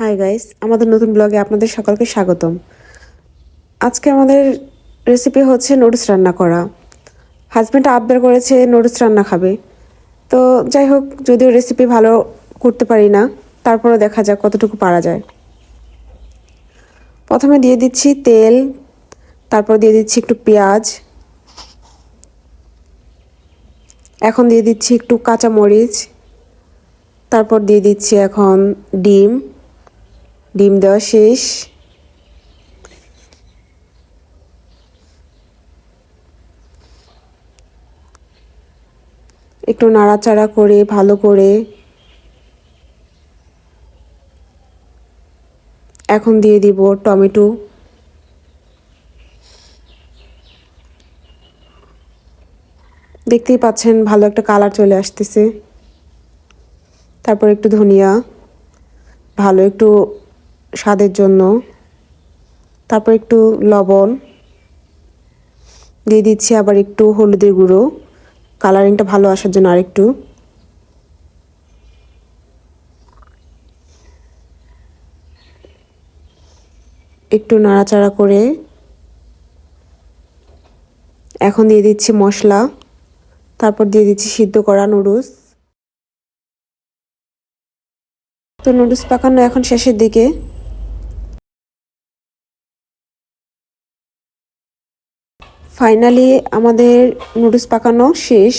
Hi guys, আমাদের নতুন ব্লগে আপনাদের সকলকে স্বাগতম। আজকে আমাদের রেসিপি হচ্ছে নুডলস রান্না করা। হাজব্যান্ড আবদার করেছে নুডলস রান্না খাবে। তো যাই হোক, যদিও রেসিপি ভালো করতে পারি না, তারপরে দেখা যাক কতটুকু পারা যায়। প্রথমে দিয়ে দিচ্ছি তেল, তারপর দিয়ে দিচ্ছি একটু পেঁয়াজ, এখন দিয়ে দিচ্ছি একটু কাঁচা মরিচ, তারপর দিয়ে দিচ্ছি এখন ডিম দেওয়া শেষ। একটু নাড়াচাড়া করে ভালো করে এখন দিয়ে দিব টমেটো। দেখতেই পাচ্ছেন ভালো একটা কালার চলে আসতেছে। তারপর একটু ধনিয়া, ভালো একটু স্বাদের জন্য। তারপর একটু লবণ দিয়ে দিচ্ছি, আবার একটু হলুদের গুঁড়ো, কালারিংটা ভালো আসার জন্য আরেকটু। একটু নাড়াচাড়া করে এখন দিয়ে দিচ্ছি মশলা, তারপর দিয়ে দিচ্ছি সিদ্ধ করা নুডলস। তো নুডলস পাকানো এখন শেষের দিকে। ফাইনালি আমাদের নুডলস পাকানো শেষ।